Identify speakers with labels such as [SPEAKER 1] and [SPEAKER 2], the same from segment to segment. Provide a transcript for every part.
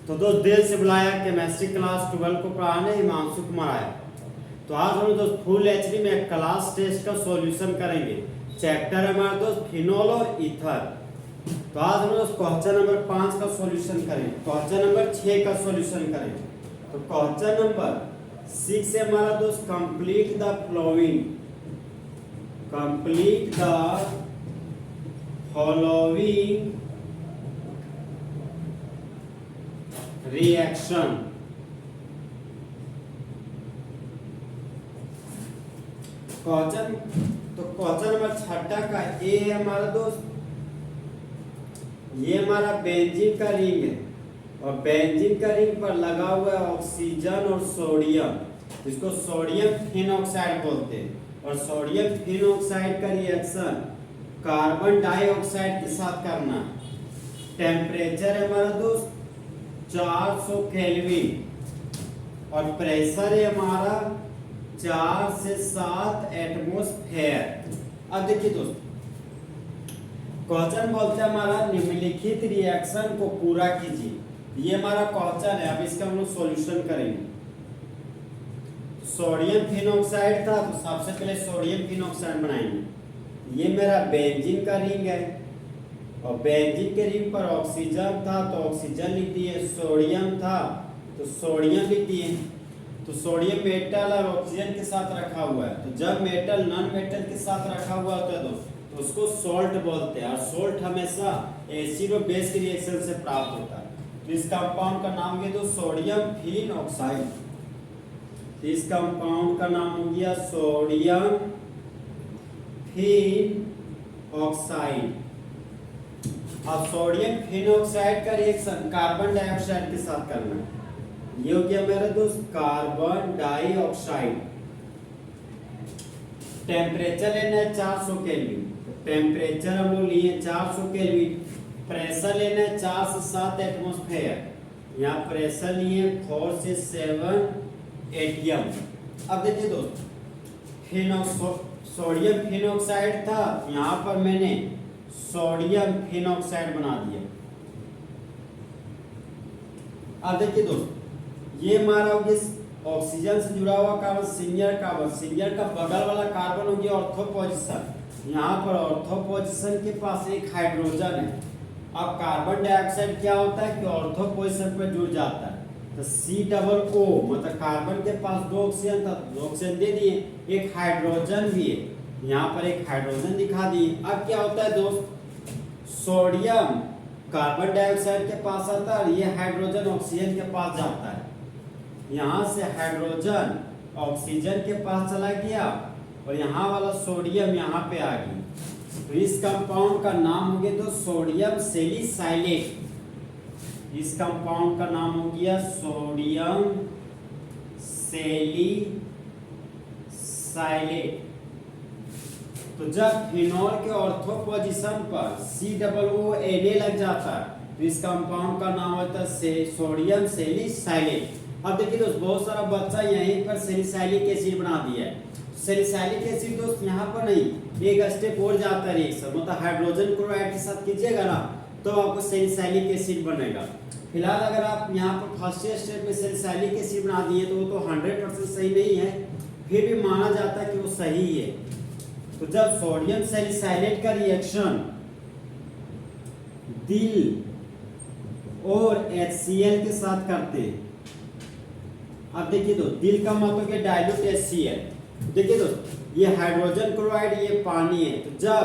[SPEAKER 1] तो दोस्त दिल से बुलाया केमिस्ट्री क्लास 12 को पढ़ाने हिमांशु कुमार आया। तो आज हम दोस्त फुल एचडी में क्लास टेस्ट का सॉल्यूशन करेंगे। चैप्टर है हमारा दोस्त फिनोल और ईथर। तो आज हम दोस्त क्वेश्चन नंबर 5 का सॉल्यूशन करेंगे, क्वेश्चन नंबर 6 का सॉल्यूशन करेंगे। तो क्वेश्चन नंबर 6 से हमारा दोस्त complete the flowing, complete the following reaction. Question number 6 का ए है हमारा दोस्त, ये हमारा बेंजीन का रिंग है और बेंजीन का रिंग पर लगा हुआ है ऑक्सीजन और सोडियम, जिसको सोडियम फिनॉक्साइड बोलते हैं। और सोडियम फिनॉक्साइड का रिएक्शन कार्बन डाइऑक्साइड के साथ करना। टेम्परेचर है हमारा दोस्त 400 केल्विन और प्रेशर है हमारा 4 से 7 एटमॉस्फेयर। अब देखिए दोस्त, क्वेश्चन बोलते हैं हमारा निम्नलिखित रिएक्शन को पूरा कीजिए। ये हमारा क्वेश्चन है, अब इसका हम लोग सॉल्यूशन करेंगे। सोडियम फिनॉक्साइड था तो सबसे पहले सोडियम फिनॉक्साइड बनाएंगे। ये मेरा बेंजीन का रिंग है और बेंजीन के रिंग पर ऑक्सीजन था तो ऑक्सीजन लिख दिए, सोडियम था तो सोडियम लिख दिए। तो सोडियम मेटल और ऑक्सीजन के साथ रखा हुआ है, तो जब मेटल नॉन मेटल के साथ रखा हुआ होता है तो उसको सॉल्ट बोलते हैं। और सॉल्ट हमेशा एसिड और बेस के रिएक्शन से प्राप्त होता है। तो इस कंपाउंड का नाम है तो सोडियम फिनॉक्साइड। तो इस कंपाउंड का नाम हो गया सोडियम फिनॉक्साइड। अब सोडियम फिनॉक्साइड का रिएक्शन कार्बन डाइऑक्साइड के साथ करना है। ये हो गया मेरा दोस्त कार्बन डाइऑक्साइड। टेम्परेचर लेना है 400 केल्विन, टेम्परेचर हम लोग लिए 400 केल्विन। प्रेशर लेना है 4 से 7 एटमॉस्फेयर, यहाँ प्रेशर लिए 4 से 7 एटीएम। अब देखिए दोस्त, सोडियम फिनॉक्साइड था, यहाँ पर मैंने सोडियम फिनॉक्साइड बना दिया। अब देखिए दोस्त, ये हमारा हो गया ऑक्सीजन से जुड़ा हुआ कार्बन, सिंगल कार्बन। सिंगल का बगल वाला कार्बन हो गया ऑर्थो पोजीशन। यहाँ पर ऑर्थो पोजीशन के पास एक हाइड्रोजन है। अब कार्बन डाइऑक्साइड क्या होता है कि ऑर्थो पोजीशन पर जुड़ जाता है, तो C+O मतलब कार्बन के पास 2 ऑक्सीजन था, 2 ऑक्सीजन दे दिए, एक हाइड्रोजन भी है, यहाँ पर एक हाइड्रोजन दिखा दिए। अब क्या होता है दोस्त, सोडियम कार्बन डाइऑक्साइड के पास आता है और ये हाइड्रोजन ऑक्सीजन के पास जाता है। यहाँ से हाइड्रोजन ऑक्सीजन के पास चला गया और यहाँ वाला सोडियम यहाँ पे आ गई। तो इस कंपाउंड का नाम हो गया तो सोडियम सैलिसाइलेट। इस कंपाउंड का नाम हो गया सोडियम सैलिसाइलेट। तो जब फिनॉल के ऑर्थो पोजीशन पर COONA लग जाता है तो इस कंपाउंड का नाम होता है सोडियम सैलिसाइलेट। अब देखिए दोस्त, बहुत सारा बच्चा यहीं पर सैलिसाइलिक एसिड बना दिया है। सैलिसाइलिक एसिड दोस्त यहाँ पर नहीं, एक स्टेप और जाता है रिएक्शन, मतलब हाइड्रोजन क्लोराइड के साथ कीजिएगा ना तो आपको सैलिसाइलिक एसिड बनेगा। फिलहाल अगर आप यहाँ पर फर्स्ट स्टेप में सैलिसाइलिक एसिड बना दिए तो वो तो 100% सही नहीं है, फिर भी माना जाता है कि वो सही है। तो जब सोडियम सैलिसाइलेट का रिएक्शन दिल और HCl के साथ करते हैं। अब देखिए दोस्त, दिल का मतलब क्या, डाइल्यूट HCl। देखिए दोस्त, ये हाइड्रोजन क्लोराइड, ये पानी है। तो जब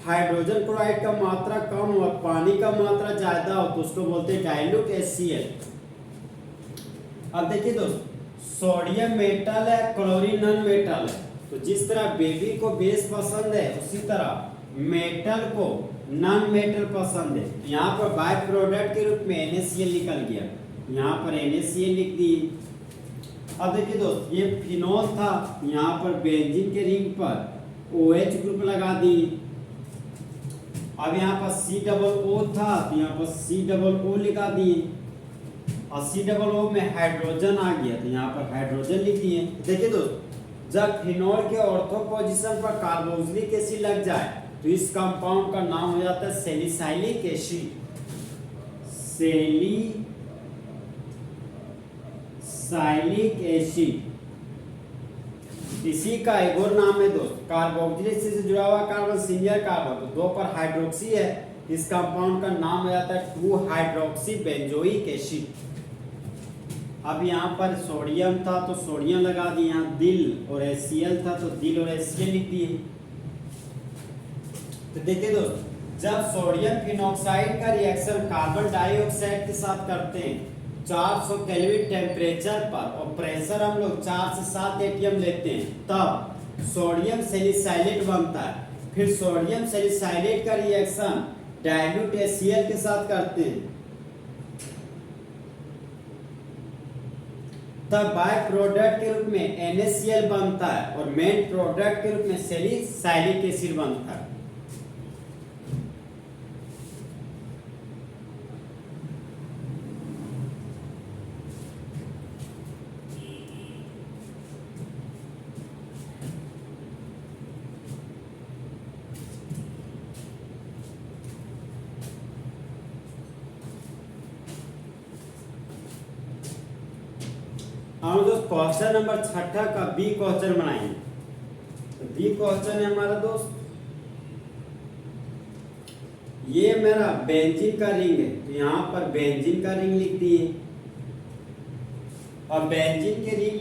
[SPEAKER 1] हाइड्रोजन क्लोराइड का मात्रा कम हो और पानी का मात्रा ज्यादा हो तो उसको बोलते हैं डाइल्यूट HCl। अब देखिए दोस्त, सोडियम मेटल है, क्लोरीन नॉन मेटल है। तो जिस तरह बेबी को बेस पसंद है उसी तरह मेटल को नॉन मेटल पसंद है। यहाँ पर बाय प्रोडक्ट के रूप में NaCl निकल गया, यहाँ पर NaCl लिख दी। अब देखिए दोस्त, ये फिनॉल था, यहाँ पर बेंजीन के रिंग पर OH ग्रुप लगा दी। अब यहाँ पर C+O था तो यहाँ पर C+O लगा दिए और C+O में हाइड्रोजन आ गया तो यहाँ पर हाइड्रोजन लिख दिए। देखिए दोस्त, जब फिनॉल के ऑर्थो पोजीशन पर कार्बोक्सिलिक एसिड लग जाए तो इस कंपाउंड का नाम हो जाता है सैलिसाइलिक एसिड। सैलिसाइलिक साइलिक एसिड, इसी का एक और नाम है दोस्त कार्बोक्सिलिक एसिड से जुड़ा हुआ कार्बन सिंगल कार्बन, तो 2 पर हाइड्रोक्सी है, इस कंपाउंड का नाम हो जाता है 2 हाइड्रोक्सी बेंजोइक एसिड। अब यहाँ पर सोडियम था तो सोडियम लगा दिए, यहाँ दिल और HCl था तो दिल और HCl लिख दिए। तो देखिए दोस्त, जब सोडियम फिनॉक्साइड का रिएक्शन कार्बन डाइऑक्साइड के साथ करते हैं 400 केल्विन टेम्परेचर पर और प्रेशर हम लोग 4 से 7 atm लेते हैं, तब सोडियम सैलिसाइलेट बनता है। फिर सोडियम सैलिसाइलेट का रिएक्शन डाइल्यूट HCl के साथ करते हैं, तब बाय प्रोडक्ट के रूप में NaCl बनता है और मेन प्रोडक्ट के रूप में सैलिसाइलिक एसिड बनता है। हम दोस्त क्वेश्चन नंबर 6 का बी क्वेश्चन बनाएंगे। तो बी क्वेश्चन है हमारा दोस्त, ये मेरा बेंजीन का रिंग है, तो यहाँ पर बेंजीन का रिंग लिख दिए और बेंजीन के रिंग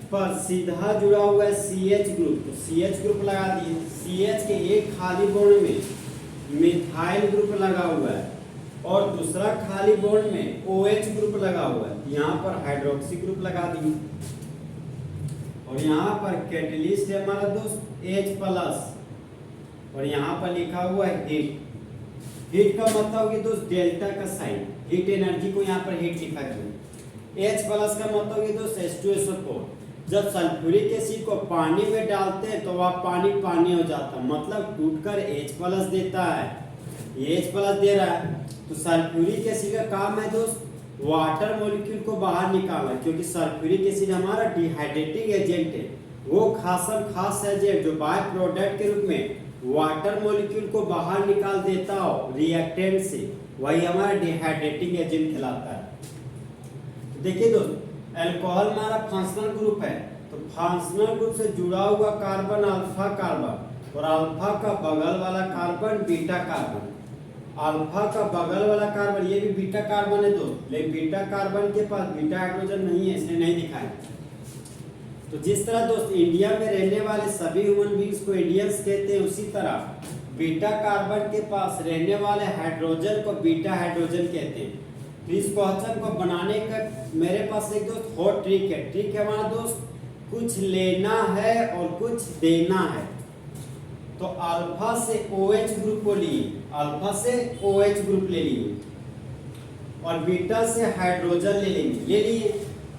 [SPEAKER 1] पर सीधा जुड़ा हुआ है CH ग्रुप, तो CH ग्रुप लगा दिए। CH के एक खाली बॉन्ड में मिथाइल ग्रुप लगा हुआ है और दूसरा खाली बॉन्ड में OH ग्रुप लगा हुआ है, यहाँ पर हाइड्रोक्सी ग्रुप लगा दिए और यहाँ पर कैटलिस्ट है हमारा दोस्त H+ और यहाँ पर लिखा हुआ है हीट। हीट का मतलब कि दोस्त डेल्टा का साइन, हीट एनर्जी को यहाँ पर हीट लिखा गया। H+ का मतलब कि दोस्त H2SO4। जब सल्फ्यूरिक एसिड को पानी में डालते हैं तो वह पानी हो जाता है, मतलब टूटकर H+ देता है, ये H+ दे रहा है। तो सल्फ्यूरिक एसिड का काम है दोस्त वाटर मॉलिक्यूल को बाहर निकालना, क्योंकि सल्फ्यूरिक एसिड हमारा डिहाइड्रेटिंग एजेंट है, वो खास एजेंट जो बाय प्रोडक्ट के रूप में वाटर मॉलिक्यूल को बाहर निकाल देता हो रिएक्टेंट से, वही हमारा डिहाइड्रेटिंग एजेंट कहलाता है। तो देखिए दोस्त, अल्कोहल हमारा फंक्शनल ग्रुप है, तो फंक्शनल ग्रुप से जुड़ा हुआ कार्बन अल्फा कार्बन और अल्फा का बगल वाला कार्बन बीटा कार्बन। अल्फा का बगल वाला कार्बन ये भी बीटा कार्बन है दोस्त, लेकिन बीटा कार्बन के पास बीटा हाइड्रोजन नहीं है, इसलिए नहीं दिखाया। तो जिस तरह दोस्त इंडिया में रहने वाले सभी ह्यूमन बींग्स को इंडियंस कहते हैं, उसी तरह बीटा कार्बन के पास रहने वाले हाइड्रोजन को बीटा हाइड्रोजन कहते हैं। तो इस क्वेश्चन को बनाने का मेरे पास एक दोस्त हॉट ट्रिक है। ट्रिक है हमारा दोस्त, कुछ लेना है और कुछ देना है। तो अल्फा से OH ग्रुप को लिए, अल्फा से OH ग्रुप ले लिए और बीटा से हाइड्रोजन ले लिए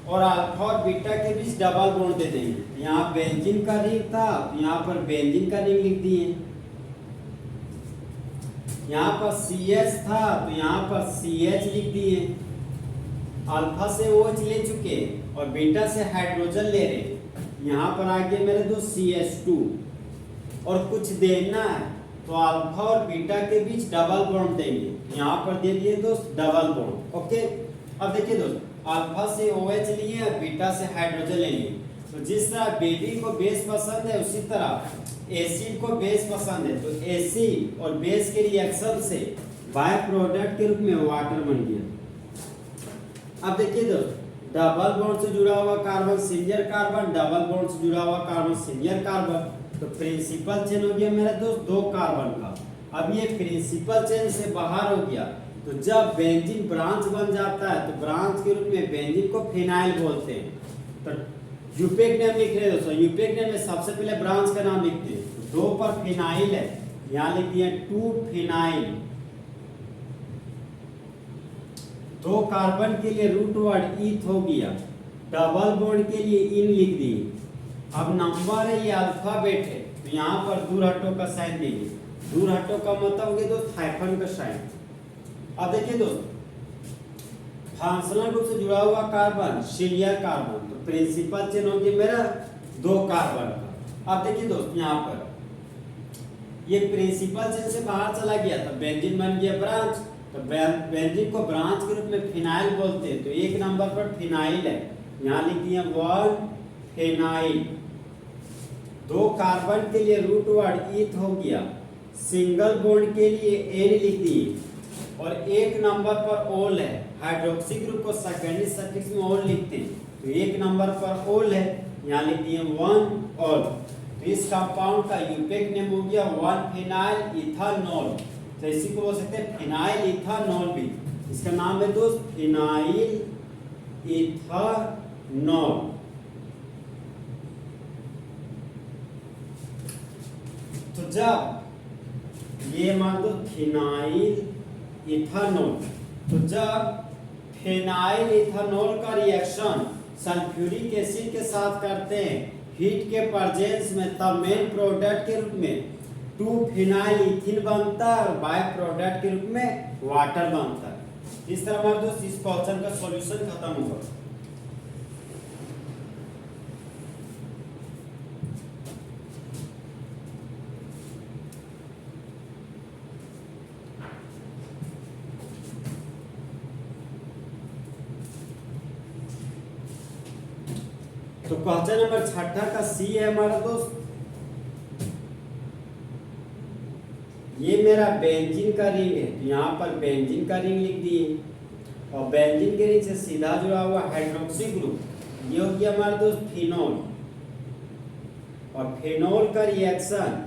[SPEAKER 1] और अल्फा और बीटा के बीच डबल बॉन्ड दे देंगे। यहाँ बेंजीन का रिंग था, यहाँ पर बेंजीन का रिंग लिख दिए। यहाँ पर CH था तो यहाँ पर CH लिख दिए। अल्फा से OH ले चुके और बीटा से हाइड्रोजन ले रहे, यहाँ पर आगे मेरे दोस्त CH2 और कुछ देना है तो अल्फा और बीटा के बीच डबल बॉन्ड देंगे, यहाँ पर दे दिए दोस्त डबल बॉन्ड। ओके, अब देखिए दोस्त, अल्फा से OH लिए और बीटा से हाइड्रोजन ले लिए। तो जिस तरह बेबी को बेस पसंद है उसी तरह एसिड को बेस पसंद है, तो एसिड और बेस के रिएक्शन से बाय प्रोडक्ट के रूप में वाटर बन गया। अब देखिए दोस्त, डबल बॉन्ड से जुड़ा हुआ carbon single carbon, double bond से जुड़ा हुआ कार्बन सिंगल कार्बन, तो प्रिंसिपल चेन हो गया मेरा दोस्त 2 कार्बन का। अब ये प्रिंसिपल चेन से बाहर हो गया, तो जब बेंजीन ब्रांच बन जाता है तो ब्रांच के रूप में बेंजीन को फिनाइल बोलते हैं। तो यूपेक नेम लिख रहे हैं दोस्तों, यूपेक नेम में सबसे पहले ब्रांच का नाम लिखते हैं। तो 2 पर फिनाइल है, यहाँ लिख दिया 2 फिनाइल। 2 कार्बन के लिए रूट वर्ड ईथ हो गया, डबल बॉन्ड के लिए इन लिख दिए। अब नंबर है ये अल्फाबेट है, तो यहाँ पर दूर हटो का साइन देंगे। दूर हटो का मतलब हो गया दोस्त हाइफन का साइन। अब देखिए दोस्त, फंक्शनल ग्रुप से जुड़ा हुआ कार्बन सिंगल कार्बन, तो प्रिंसिपल चेन हो गया मेरा 2 कार्बन का। अब देखिए दोस्त, यहाँ पर ये प्रिंसिपल चेन से बाहर चला गया तो बेंजीन बन गया ब्रांच तो बेंजीन को ब्रांच के रूप में फिनाइल बोलते हैं। तो 1 नंबर पर फिनाइल है, यहाँ लिख दिए 1 फिनाइल। 2 कार्बन के लिए रूट वर्ड ईथ हो गया, सिंगल बॉन्ड के लिए एन लिख दिए, और 1 नंबर पर ओल है। हाइड्रोक्सी ग्रुप को सेकेंडरी सफिक्स में ओल लिखते हैं, तो 1 नंबर पर ओल है, यहाँ लिख दिए 1 ओल। तो इस कंपाउंड का यूपेक नेम हो गया 1 फिनाइल इथानॉल। तो इसी को बोल सकते हैं फिनाइल इथानॉल भी। इसका नाम है दोस्त फिनाइल इथानॉल। तो जब ये मान दो फिनाइल इथानॉल, तो जब फिनाइल इथानॉल का रिएक्शन सल्फ्यूरिक एसिड के साथ करते हैं हीट के प्रेजेंस में, तब मेन प्रोडक्ट के रूप में 2 फिनाइल इथिन बनता है और बाय प्रोडक्ट के रूप में वाटर बनता है। इस तरह हमारे दोस्त इस क्वेश्चन का सॉल्यूशन खत्म हुआ। तो क्वेश्चन नंबर 6 का सी है हमारा दोस्त। ये मेरा बेंजीन का रिंग है, तो यहाँ पर बेंजीन का रिंग लिख दिए, और बेंजीन के रिंग से सीधा जुड़ा हुआ हाइड्रोक्सी ग्रुप, ये हो गया हमारा दोस्त फिनोल। और फिनोल का रिएक्शन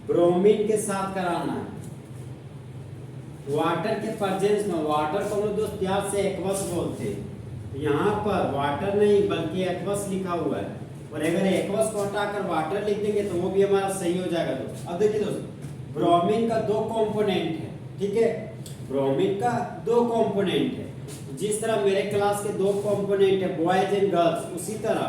[SPEAKER 1] ब्रोमीन के साथ कराना है वाटर के प्रेजेंस में। वाटर को हम लोग दोस्त प्यार से एक्वस बोलते हैं। यहाँ पर वाटर नहीं बल्कि एक्वस लिखा हुआ है, और अगर एक्वस को हटाकर वाटर लिख देंगे तो वो भी हमारा सही हो जाएगा दोस्त। अब देखिए दोस्त, ब्रोमीन का 2 कंपोनेंट है, ठीक है, ब्रोमीन का 2 कंपोनेंट है। जिस तरह मेरे क्लास के 2 कंपोनेंट है बॉयज एंड गर्ल्स, उसी तरह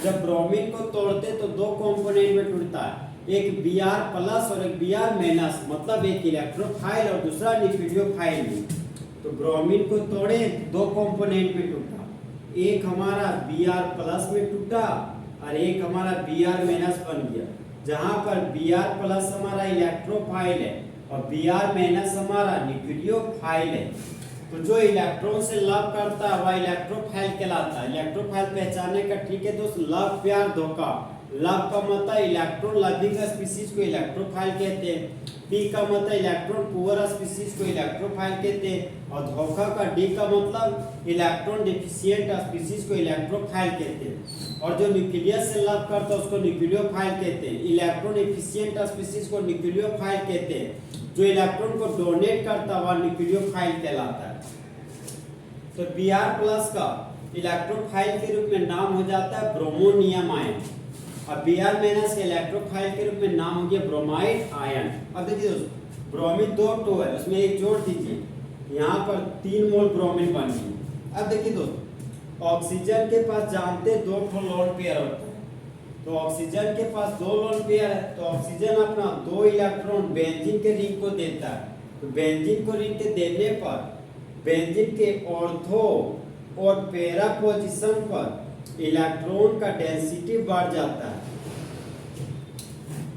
[SPEAKER 1] जब ब्रोमीन को तोड़ते तो 2 कंपोनेंट में टूटता है, एक Br प्लस और एक Br माइनस, मतलब एक इलेक्ट्रोफाइल और दूसरा न्यूक्लियोफाइल। तो ब्रोमीन को तोड़े 2 कंपोनेंट में टूटा, एक हमारा Br प्लस में टूटा और एक हमारा Br माइनस बन गया। जहां पर Br प्लस हमारा इलेक्ट्रोफाइल है और Br माइनस हमारा न्यूक्लियोफाइल है। तो जो इलेक्ट्रॉन से लव करता है वह इलेक्ट्रोफाइल कहलाता है। इलेक्ट्रोफाइल पहचानने का ट्रिक है दोस्त, लव प्यार धोखा। लव का मतलब इलेक्ट्रॉन लविंग स्पीसीज को इलेक्ट्रोफाइल कहते हैं, पी का मतलब इलेक्ट्रॉन पुअर स्पीसीज को इलेक्ट्रोफाइल कहते हैं, और धोखा का डी का मतलब इलेक्ट्रॉन डिफिशिएंट स्पीसीज को इलेक्ट्रोफाइल कहते हैं। और जो न्यूक्लियस से लव करता है उसको न्यूक्लियोफाइल कहते हैं। इलेक्ट्रॉन एफिशिएंट स्पीसीज को न्यूक्लियोफाइल कहते हैं। जो इलेक्ट्रॉन को डोनेट करता है वह न्यूक्लियोफाइल कहलाता है। तो Br प्लस का इलेक्ट्रोफाइल के रूप में नाम हो जाता है ब्रोमोनियम आयन, और Br माइनस के इलेक्ट्रोफाइल के रूप में नाम हो गया ब्रोमाइड आयन। अब देखिए दोस्तों, ब्रोमीन 2 है, उसमें एक जोड़ दीजिए, यहाँ पर 3 मोल ब्रोमीन बन गई। अब देखिए दोस्तों, ऑक्सीजन के पास जानते 2 लोन पेयर होता है, तो ऑक्सीजन के पास 2 लोन पेयर है, तो ऑक्सीजन अपना 2 इलेक्ट्रॉन बेंजीन के रिंग को देता है। तो बेंजीन को रिंग के देने पर बेंजीन के ऑर्थो और पैरा पोजीशन पर इलेक्ट्रॉन का डेंसिटी बढ़ जाता है,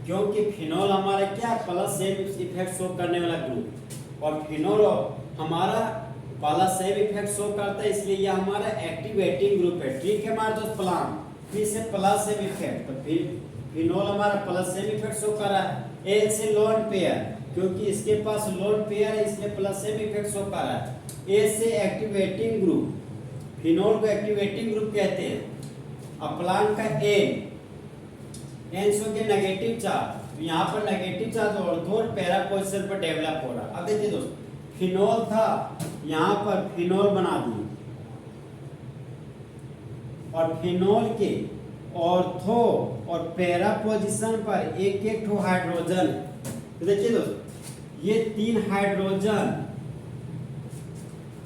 [SPEAKER 1] क्योंकि फिनोल हमारा क्या प्लस सेम इफेक्ट शो करने वाला ग्रुप, और फिनोल हमारा प्लस सेम इफेक्ट शो करता है, इसलिए यह हमारा एक्टिवेटिंग ग्रुप है। ठीक है हमारे दोस्त, प्लान फिर से प्लस सेम इफेक्ट, तो फिर फिनोल हमारा प्लस सेम इफेक्ट शो कर रहा है। एल से लोन पेयर, क्योंकि इसके पास लोन पेयर है इसलिए प्लस सेम इफेक्ट शो कर रहा है। ए से एक्टिवेटिंग ग्रुप, फिनोल को एक्टिवेटिंग ग्रुप कहते हैं। अब प्लान का एन सो के नेगेटिव चार्ज, तो यहाँ पर negative charge ortho para position पर डेवलप हो रहा। अब देखिए दोस्त, फिनोल था, यहाँ पर फिनोल बना दिए, और फिनोल के ऑर्थो और पैरा पोजीशन पर एक एक ठो हाइड्रोजन। तो देखिए दोस्त, ये 3 हाइड्रोजन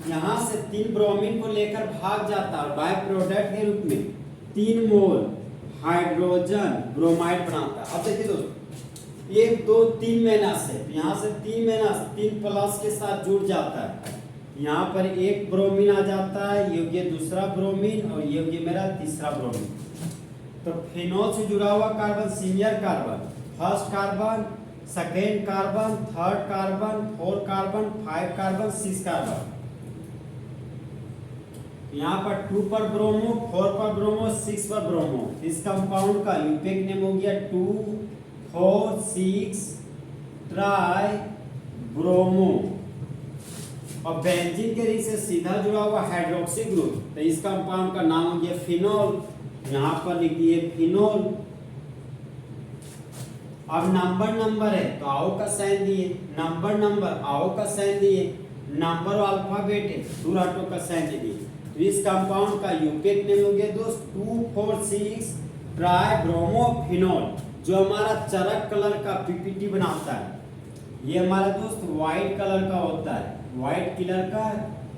[SPEAKER 1] यहाँ से 3 ब्रोमीन को लेकर भाग जाता है, और बाय प्रोडक्ट के रूप में 3 मोल हाइड्रोजन ब्रोमाइड बनाता है। अब देखिए दोस्त, 1 2 3 माइनस है, यहाँ से 3 माइनस 3 प्लस के साथ जुड़ जाता है, यहाँ पर एक ब्रोमीन आ जाता है, ये हो गया दूसरा ब्रोमीन, और ये हो गया मेरा तीसरा ब्रोमीन। तो फिनोल से जुड़ा हुआ carbon senior carbon, first carbon second carbon, third carbon, 4 carbon, 5 carbon, 6 carbon. यहाँ पर 2 पर ब्रोमो, 4 पर ब्रोमो, 6 पर ब्रोमो। इस कंपाउंड का यूपेक नेम हो गया 2, 4, 6 ट्राई ब्रोमो। और बेंजीन के रिंग से सीधा जुड़ा हुआ हाइड्रोक्सी ग्रुप, तो इस कंपाउंड का नाम हो गया फिनोल। यहाँ पर लिख दिए फिनोल। अब नंबर है तो आओ का साइन दिए, नंबर आओ का साइन दिए, नंबर अल्फाबेट है दूराटो का साइन दिए। तो इस कंपाउंड का यूपेक नेम हो गया दोस्त 2,4,6 ट्राई ब्रोमो फिनोल, जो हमारा चरक कलर का पीपीटी बनाता है। ये हमारा दोस्त व्हाइट कलर का होता है, व्हाइट कलर का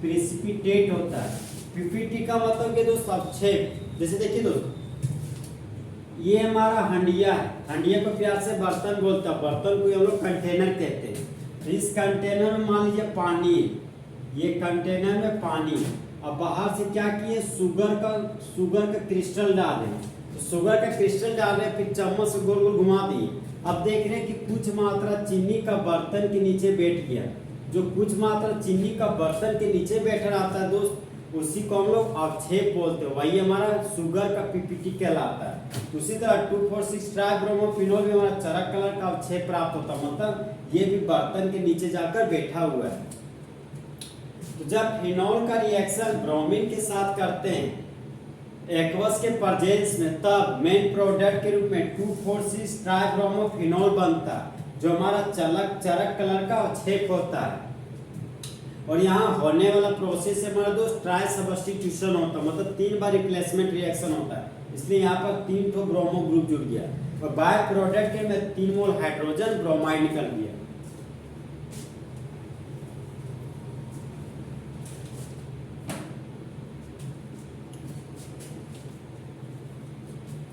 [SPEAKER 1] प्रेसिपिटेट होता है। पीपीटी का मतलब कि दोस्त अवक्षेप। जैसे देखिए दोस्त, ये हमारा हंडिया है, हंडिया को प्यार से बर्तन बोलता है, बर्तन को हम लोग कंटेनर कहते हैं। तो इस कंटेनर में मान लीजिए पानी है, ये कंटेनर में पानी। अब बाहर से क्या किए, शुगर का क्रिस्टल डाले, तो शुगर का क्रिस्टल डाले, फिर चम्मच से गोल गोल घुमा दिए। अब देख रहे हैं कि कुछ मात्रा चीनी का बर्तन के नीचे बैठ गया। जो कुछ मात्रा चीनी का बर्तन के नीचे बैठ रहा था दोस्त, उसी को हम लोग अवक्षेप बोलते हैं, वही हमारा शुगर का पीपीटी कहलाता है। उसी तरह 2,4,6 ट्राइब्रोमोफिनोल भी हमारा चरक कलर का अवक्षेप प्राप्त होता है, मतलब ये भी बर्तन के नीचे जाकर बैठा हुआ है। तो जब फिनोल का रिएक्शन ब्रोमीन के साथ करते हैं एक्वस के प्रेजेंस में, तब मेन प्रोडक्ट के रूप में 2,4,6 ट्राइब्रोमोफिनोल बनता है, जो हमारा चरक कलर का अवक्षेप होता है। और यहाँ होने वाला प्रोसेस है हमारा दोस्त ट्राई सब्स्टिट्यूशन होता है, मतलब 3 बार रिप्लेसमेंट रिएक्शन होता है। इसलिए यहाँ पर 3 ठो ब्रोमो ग्रुप जुड़ गया और बाय प्रोडक्ट के में 3 मोल हाइड्रोजन ब्रोमाइड निकल गया।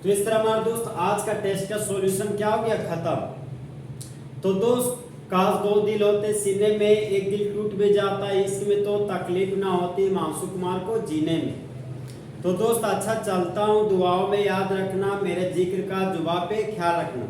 [SPEAKER 1] तो इस तरह हमारा दोस्त आज का टेस्ट का सॉल्यूशन क्या हो गया, खत्म। तो दोस्त काश 2 दिल होते सीने में, एक दिल टूट भी जाता है, इसमें तो तकलीफ ना होती हिमांशु कुमार को जीने में। तो दोस्त अच्छा चलता हूँ, दुआओं में याद रखना, मेरे जिक्र का जुबा पे ख्याल रखना।